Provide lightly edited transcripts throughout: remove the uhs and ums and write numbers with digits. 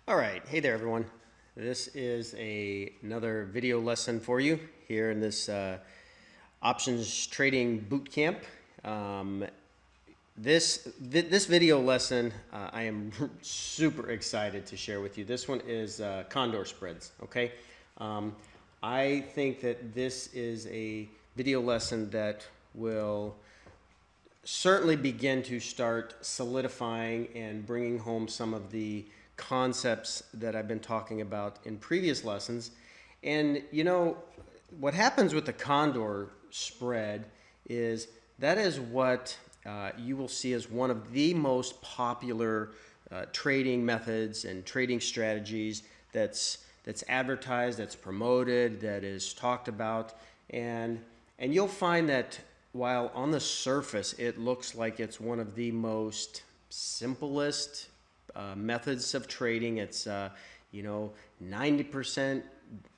All right, hey there everyone. This is another video lesson for you here in this options trading boot camp. This video lesson I am super excited to share with you. This one is Condor spreads, okay? I think that this is a video lesson that will certainly begin to start solidifying and bringing home some of the concepts that I've been talking about in previous lessons. And you know, what happens with the Condor spread is that is what you will see as one of the most popular trading methods and trading strategies that's advertised, that's promoted, that is talked about. And you'll find that while on the surface it looks like it's one of the most simplest methods of trading, it's 90%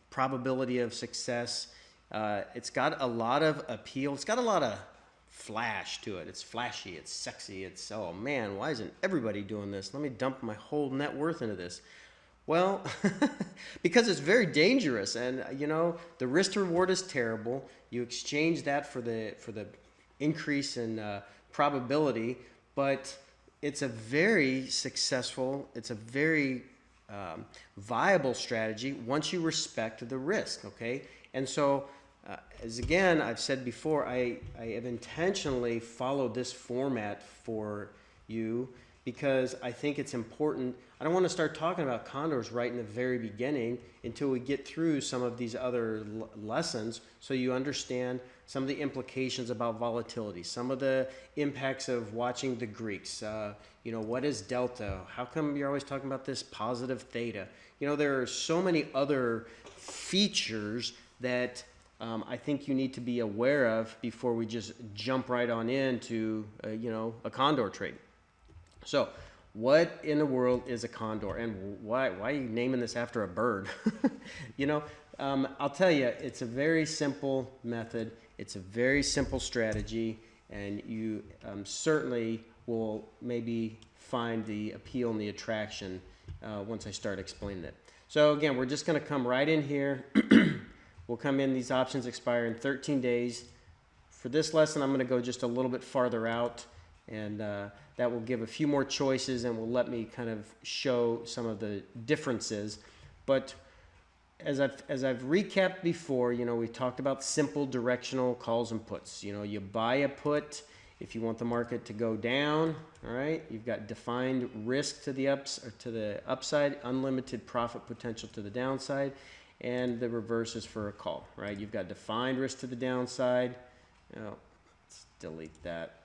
probability of success. It's got a lot of appeal. It's got a lot of flash to it. It's flashy. It's sexy. It's, oh man, why isn't everybody doing this? Let me dump my whole net worth into this. Well, because it's very dangerous, and the risk to reward is terrible. You exchange that for the increase in probability, but it's a very successful, it's a very viable strategy once you respect the risk, okay? And so, as again, I've said before, I have intentionally followed this format for you because I think it's important. I don't want to start talking about condors right in the very beginning until we get through some of these other lessons so you understand some of the implications about volatility, some of the impacts of watching the Greeks. What is delta? How come you're always talking about this positive theta? There are so many other features that I think you need to be aware of before we just jump right on into a condor trade. So what in the world is a condor, and why are you naming this after a bird? I'll tell you, it's a very simple method. It's a very simple strategy, and you certainly will maybe find the appeal and the attraction once I start explaining it. So again, we're just going to come right in here. We'll come in, these options expire in 13 days. For this lesson, I'm going to go just a little bit farther out, and that will give a few more choices and will let me kind of show some of the differences. But as I've recapped before, we talked about simple directional calls and puts. You buy a put if you want the market to go down, all right? You've got defined risk to the upside, unlimited profit potential to the downside, and the reverse is for a call, right? You've got defined risk to the downside. Let's delete that.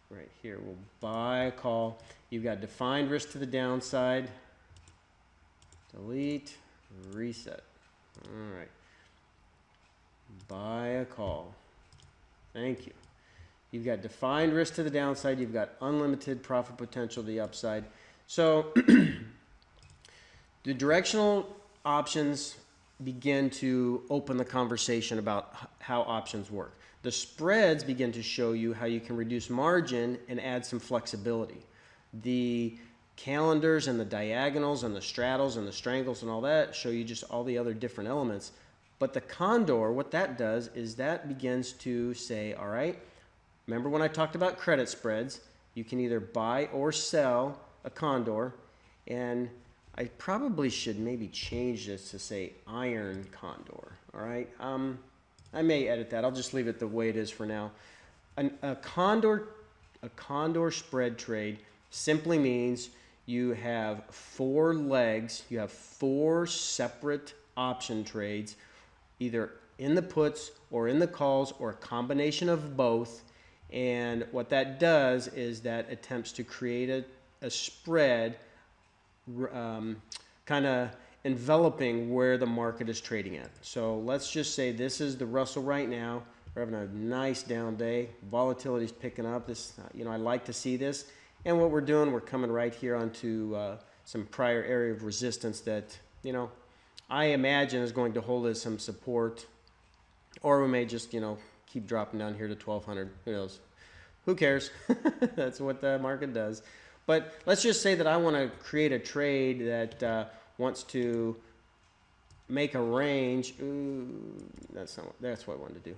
Right here, we'll buy a call. You've got defined risk to the downside. Delete, reset. All right. Buy a call. Thank you. You've got defined risk to the downside. You've got unlimited profit potential to the upside. So the directional options begin to open the conversation about how options work. The spreads begin to show you how you can reduce margin and add some flexibility. The calendars and the diagonals and the straddles and the strangles and all that show you just all the other different elements. But the condor, what that does is that begins to say, all right, remember when I talked about credit spreads, you can either buy or sell a condor, and I probably should maybe change this to say iron condor, all right? I may edit that. I'll just leave it the way it is for now. A condor spread trade simply means you have 4 legs, you have 4 separate option trades, either in the puts or in the calls or a combination of both. And what that does is that attempts to create a spread kind of enveloping where the market is trading at. So let's just say this is the Russell right now. We're having a nice down day. Volatility is picking up. This, I like to see this. And what we're doing, we're coming right here onto some prior area of resistance that, I imagine is going to hold us some support, or we may just, keep dropping down here to 1200. Who knows? Who cares? That's what the market does. But let's just say that I want to create a trade that wants to make a range. Ooh, that's what I wanted to do.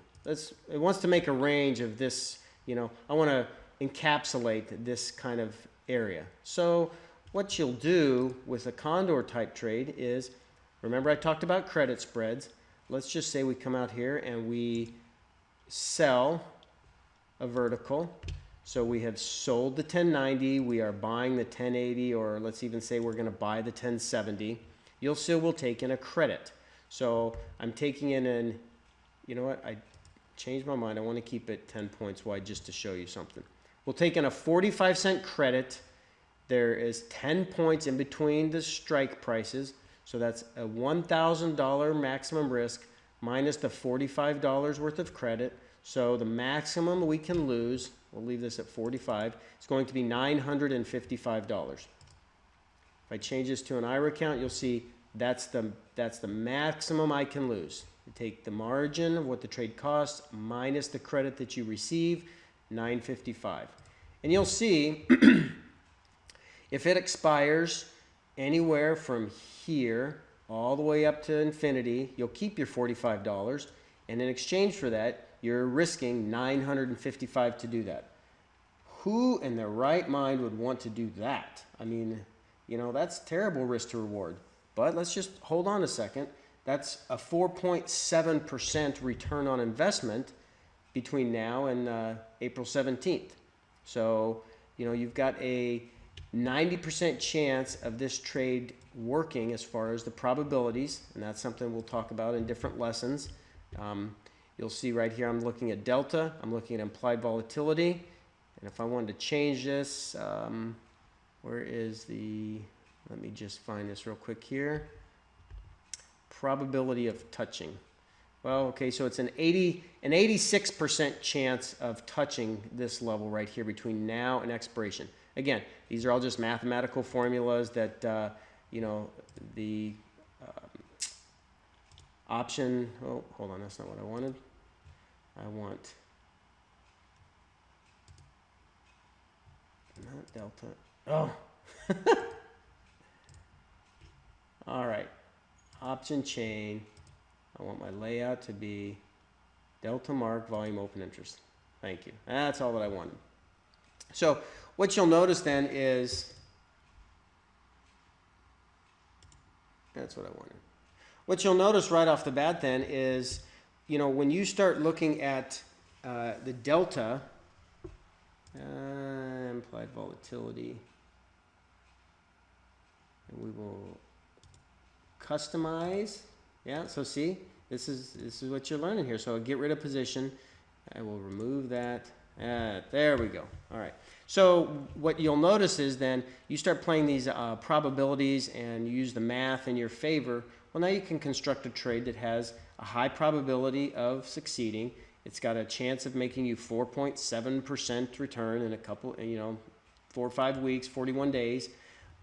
It wants to make a range of this, you know, I want to encapsulate this kind of area. So what you'll do with a Condor type trade is, remember I talked about credit spreads. Let's just say we come out here and we sell a vertical. So we have sold the 1090, we are buying the 1080, or let's even say we're going to buy the 1070. You'll see we'll take in a credit. So I'm taking in an, you know what, I changed my mind. I want to keep it 10 points wide just to show you something. We'll take in a 45-cent credit. There is 10 points in between the strike prices. So that's a $1,000 maximum risk minus the $45 worth of credit. So the maximum we can lose, we'll leave this at 45, it's going to be $955. If I change this to an IRA account, you'll see that's the maximum I can lose. You take the margin of what the trade costs minus the credit that you receive, $955. And you'll see if it expires anywhere from here all the way up to infinity, you'll keep your $45, and in exchange for that, you're risking $955 to do that. Who in their right mind would want to do that? I mean, you know, that's terrible risk to reward. But let's just hold on a second. That's a 4.7% return on investment between now and April 17th. So, you know, you've got a 90% chance of this trade working as far as the probabilities, and that's something we'll talk about in different lessons. You'll see right here I'm looking at delta, I'm looking at implied volatility, and if I wanted to change this, where is the, let me just find this real quick here, probability of touching. Well, okay, so it's an 86% chance of touching this level right here between now and expiration. Again, these are all just mathematical formulas that, you know, the option, oh, hold on, that's not what I wanted. I want, not delta, oh. All right, option chain. I want my layout to be delta mark volume open interest. Thank you. That's all that I wanted. So what you'll notice then is, that's what I wanted. What you'll notice right off the bat then is, you know, when you start looking at the delta, implied volatility, and we will customize. Yeah, so see, this is what you're learning here. So I'll get rid of position. I will remove that. There we go. All right. So what you'll notice is then you start playing these probabilities and you use the math in your favor. Well, now you can construct a trade that has a high probability of succeeding. It's got a chance of making you 4.7% return in a couple, you know, 4 or 5 weeks, 41 days.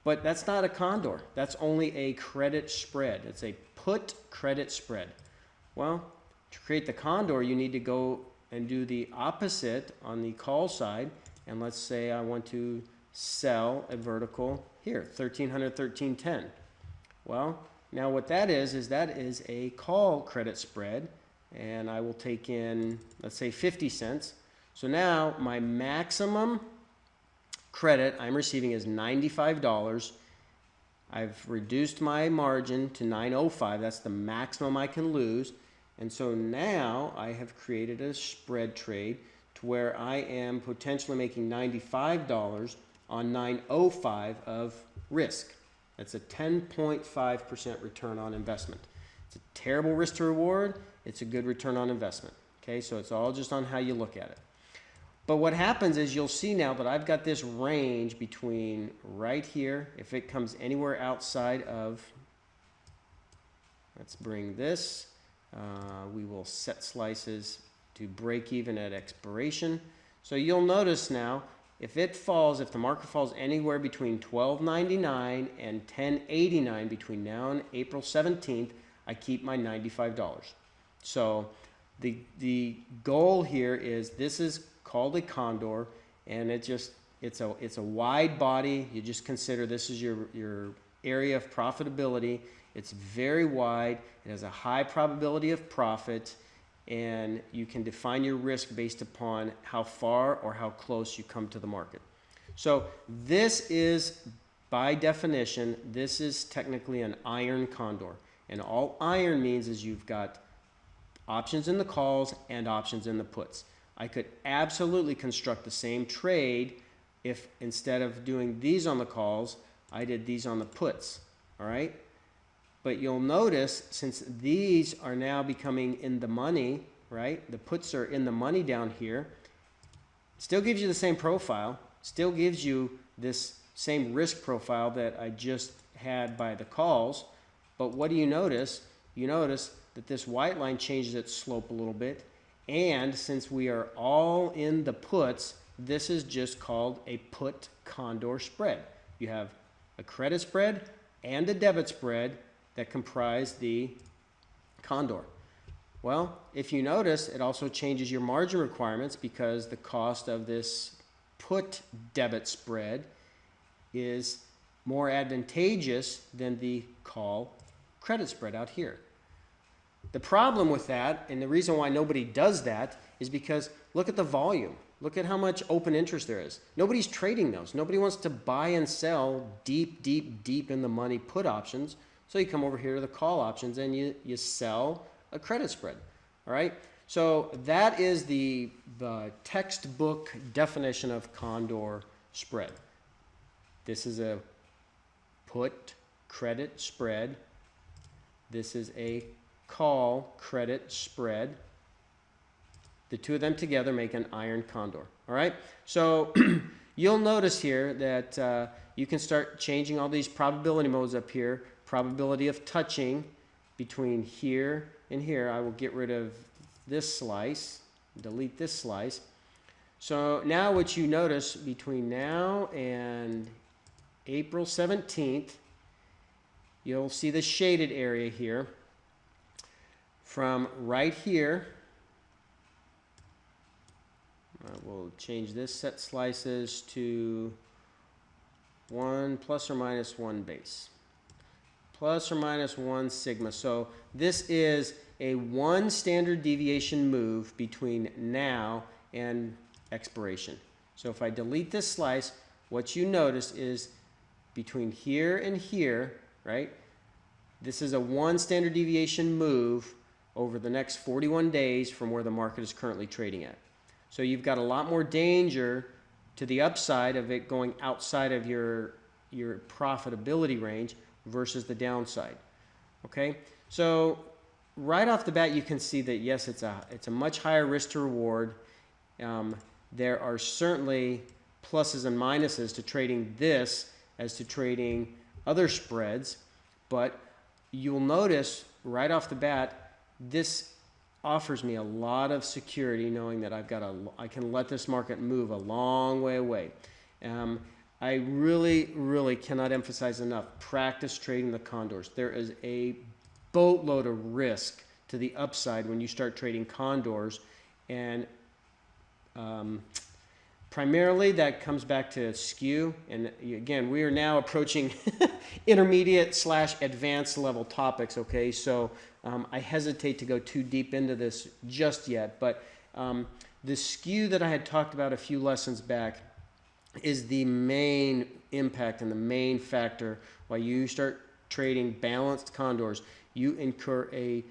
But that's not a Condor. That's only a credit spread. It's a put credit spread. Well, to create the Condor, you need to go and do the opposite on the call side. And let's say I want to sell a vertical here, 1300, 1310. Well, now what that is that is a call credit spread. And I will take in, let's say 50 cents. So now my maximum credit I'm receiving is $95. I've reduced my margin to $905. That's the maximum I can lose. And so now I have created a spread trade to where I am potentially making $95 on $905 of risk. That's a 10.5% return on investment. It's a terrible risk to reward. It's a good return on investment. Okay, so it's all just on how you look at it. But what happens is you'll see now that I've got this range between right here, if it comes anywhere outside of, let's bring this, we will set slices to break even at expiration. So you'll notice now, if it falls, if the market falls anywhere between $12.99 and $10.89 between now and April 17th, I keep my $95. So the goal here is, this is called a Condor, and it just, It's a wide body. You just consider this is your area of profitability. It's very wide. It has a high probability of profit, and you can define your risk based upon how far or how close you come to the market. So this is, by definition, this is technically an iron condor. And all iron means is you've got options in the calls and options in the puts. I could absolutely construct the same trade if instead of doing these on the calls, I did these on the puts, all right? But you'll notice since these are now becoming in the money, right? The puts are in the money down here. Still gives you the same profile, still gives you this same risk profile that I just had by the calls. But what do you notice? You notice that this white line changes its slope a little bit. And since we are all in the puts, this is just called a put condor spread. You have a credit spread and a debit spread that comprise the condor. Well, if you notice, it also changes your margin requirements because the cost of this put debit spread is more advantageous than the call credit spread out here. The problem with that, and the reason why nobody does that, is because look at the volume. Look at how much open interest there is. Nobody's trading those. Nobody wants to buy and sell deep, deep, deep in the money put options. So you come over here to the call options and you sell a credit spread. All right? So that is the textbook definition of condor spread. This is a put credit spread. This is a call credit spread. The two of them together make an iron condor. All right? So you'll notice here that you can start changing all these probability modes up here. Probability of touching between here and here. I will get rid of this slice, delete this slice. So now what you notice between now and April 17th, you'll see the shaded area here. From right here, we'll change this set slices to 1 plus or minus 1 base. Plus or minus 1 sigma. So this is a 1 standard deviation move between now and expiration. So if I delete this slice, what you notice is between here and here, right? This is a 1 standard deviation move over the next 41 days from where the market is currently trading at. So you've got a lot more danger to the upside of it going outside of your profitability range versus the downside. Okay? So right off the bat you can see that yes, it's a much higher risk to reward. There are certainly pluses and minuses to trading this as to trading other spreads, but you'll notice right off the bat this offers me a lot of security knowing that I can let this market move a long way away. I really, really cannot emphasize enough, practice trading the condors. There is a boatload of risk to the upside when you start trading condors, and primarily that comes back to skew. And again, we are now approaching intermediate / advanced level topics, okay? So I hesitate to go too deep into this just yet, but the skew that I had talked about a few lessons back is the main impact and the main factor why you start trading balanced condors. You incur a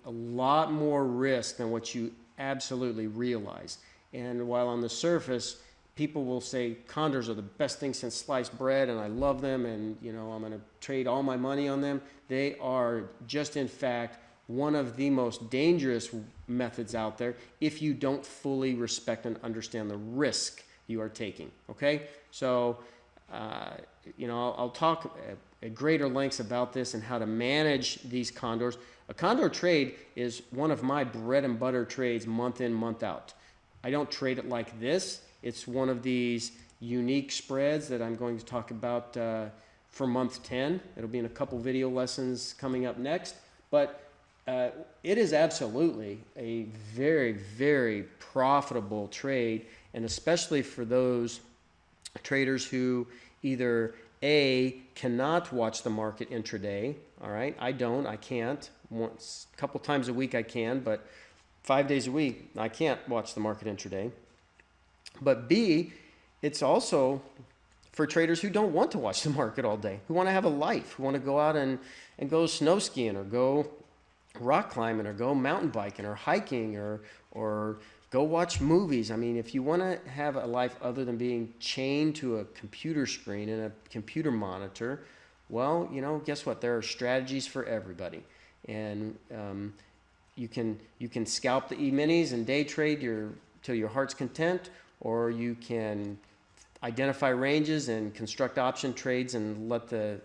lot more risk than what you absolutely realize. And while on the surface, people will say condors are the best thing since sliced bread and I love them and I'm going to trade all my money on them, they are just in fact one of the most dangerous methods out there if you don't fully respect and understand the risk you are taking. Okay? So, I'll talk at greater lengths about this and how to manage these condors. A condor trade is one of my bread and butter trades month in, month out. I don't trade it like this. It's one of these unique spreads that I'm going to talk about for month 10. It'll be in a couple video lessons coming up next. But it is absolutely a very, very profitable trade, and especially for those traders who either A, cannot watch the market intraday. All right, I can't. Once, a couple times a week I can, but 5 days a week I can't watch the market intraday. But B, it's also for traders who don't want to watch the market all day, who want to have a life, who want to go out and go snow skiing or go rock climbing or go mountain biking or hiking or go watch movies. I mean, if you want to have a life other than being chained to a computer screen and a computer monitor, well, you know, guess what? There are strategies for everybody. And you can scalp the E-minis and day trade till your heart's content, or you can identify ranges and construct option trades and let the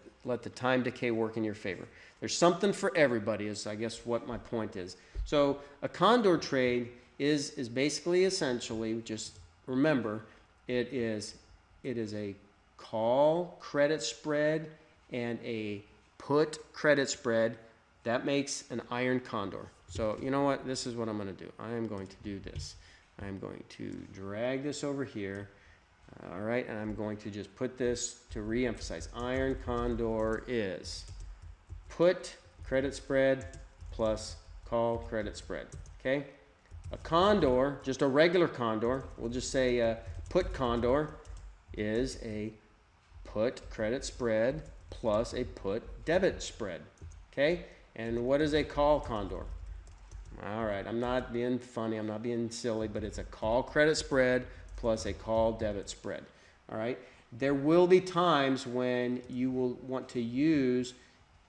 time decay work in your favor. There's something for everybody is, I guess, what my point is. So a Condor trade is basically essentially, just remember, it is a call credit spread and a put credit spread. That makes an iron condor. So you know what? This is what I'm going to do. I am going to do this. I'm going to drag this over here. All right, and I'm going to just put this to re-emphasize. Iron condor is put credit spread plus call credit spread. Okay? A condor, just a regular condor, we'll just say put condor is a put credit spread plus a put debit spread. Okay? And what is a call condor? All right, I'm not being funny, I'm not being silly, but it's a call credit spread plus a call debit spread. All right? There will be times when you will want to use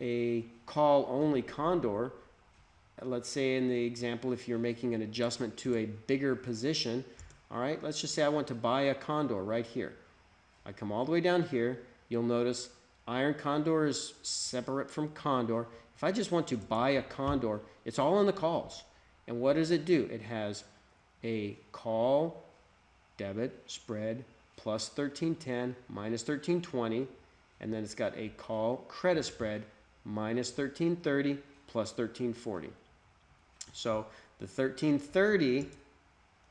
a call only condor. Let's say in the example, if you're making an adjustment to a bigger position, all right, let's just say I want to buy a condor right here. I come all the way down here. You'll notice iron condor is separate from condor. If I just want to buy a condor, it's all in the calls. And what does it do? It has a call debit spread plus 1310 minus 1320, and then it's got a call credit spread minus 1330 plus 1340. So the 1330,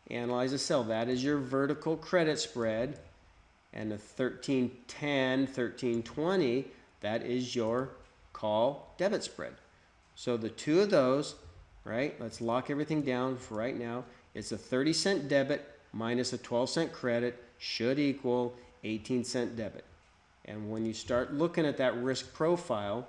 analyze a sell, that is your vertical credit spread, and the 1310, 1320, that is your call debit spread. So the two of those, right, let's lock everything down for right now. It's a 30-cent debit minus a 12-cent credit should equal 18-cent debit. And when you start looking at that risk profile,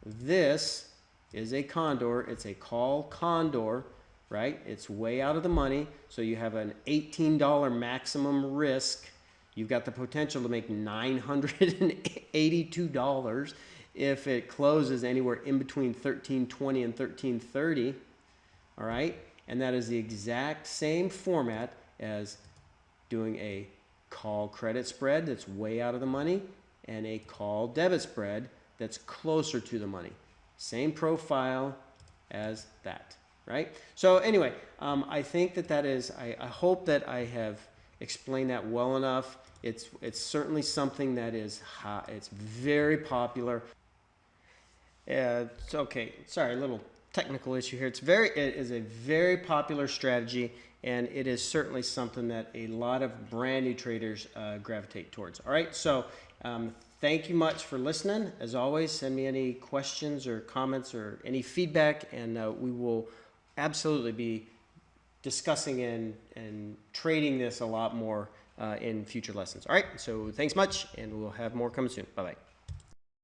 this is a condor. It's a call condor, right? It's way out of the money. So you have an $18 maximum risk. You've got the potential to make $982 if it closes anywhere in between 1320 and 1330. All right? And that is the exact same format as doing a call credit spread that's way out of the money and a call debit spread that's closer to the money. Same profile as that, right? So anyway, I think that is, I hope that I have explained that well enough. It's certainly something that is hot. It's very popular. It's okay. Sorry, a little technical issue here. It is a very popular strategy, and it is certainly something that a lot of brand new traders gravitate towards. All right, so thank you much for listening. As always, send me any questions or comments or any feedback, and we will absolutely be discussing and trading this a lot more in future lessons. All right, so thanks much, and we'll have more coming soon. Bye-bye.